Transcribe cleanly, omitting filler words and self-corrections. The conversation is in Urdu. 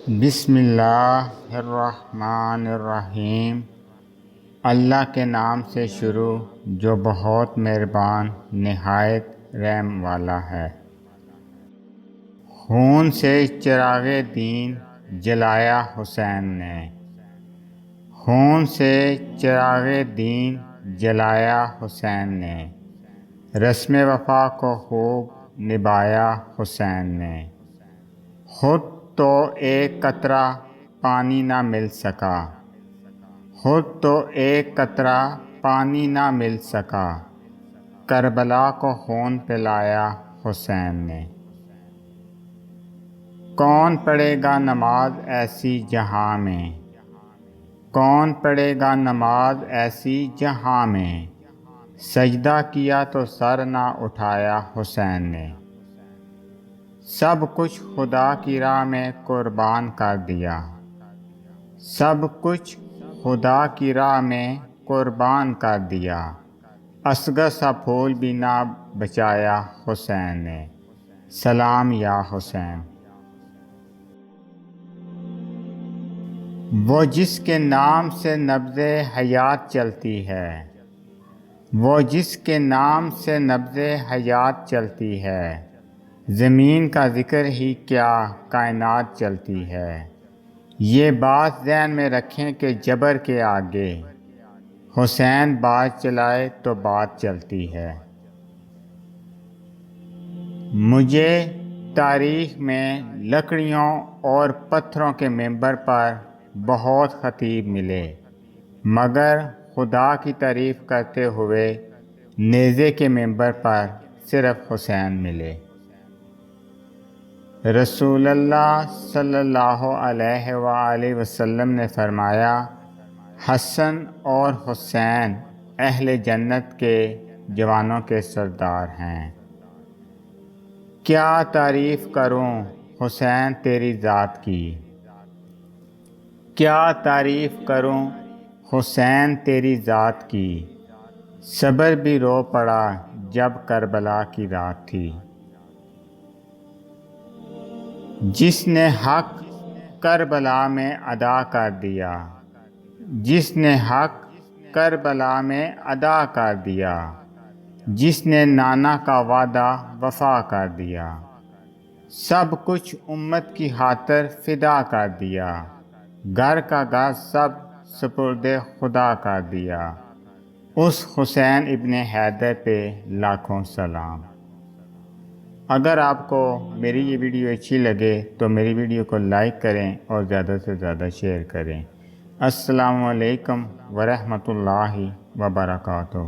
بسم اللہ الرحمن الرحیم۔ اللہ کے نام سے شروع جو بہت مہربان نہایت رحم والا ہے۔ خون سے چراغ دین جلایا حسین نے، خون سے چراغ دین جلایا حسین نے، رسم وفا کو خوب نبھایا حسین نے۔ خود تو ایک قطرہ پانی نہ مل سکا، خود تو ایک قطرہ پانی نہ مل سکا، کربلا کو خون پلایا حسین نے۔ کون پڑھے گا نماز ایسی جہاں میں، کون پڑھے گا نماز ایسی جہاں میں، سجدہ کیا تو سر نہ اٹھایا حسین نے۔ سب کچھ خدا کی راہ میں قربان کر دیا، سب کچھ خدا کی راہ میں قربان کر دیا، اصغر سا پھول بھی نہ بچایا حسین نے۔ سلام یا حسین۔ وہ جس کے نام سے نبض حیات چلتی ہے، وہ جس کے نام سے نبض حیات چلتی ہے، زمین کا ذکر ہی کیا کائنات چلتی ہے۔ یہ بات ذہن میں رکھیں کہ جبر کے آگے حسین بات چلائے تو بات چلتی ہے۔ مجھے تاریخ میں لکڑیوں اور پتھروں کے ممبر پر بہت خطیب ملے، مگر خدا کی تعریف کرتے ہوئے نیزے کے ممبر پر صرف حسین ملے۔ رسول اللہ صلی اللہ علیہ وآلہ وسلم نے فرمایا، حسن اور حسین اہل جنت کے جوانوں کے سردار ہیں۔ کیا تعریف کروں حسین تیری ذات کی، کیا تعریف کروں حسین تیری ذات کی، صبر بھی رو پڑا جب کربلا کی رات تھی۔ جس نے حق کربلا میں ادا کر دیا، جس نے حق کربلا میں ادا کر دیا، جس نے نانا کا وعدہ وفا کر دیا، سب کچھ امت کی خاطر فدا کر دیا، گھر کا گھر سب سپرد خدا کر دیا، اس حسین ابن حیدر پہ لاکھوں سلام۔ اگر آپ کو میری یہ ویڈیو اچھی لگے تو میری ویڈیو کو لائک کریں اور زیادہ سے زیادہ شیئر کریں۔ السلام علیکم ورحمۃ اللہ وبرکاتہ۔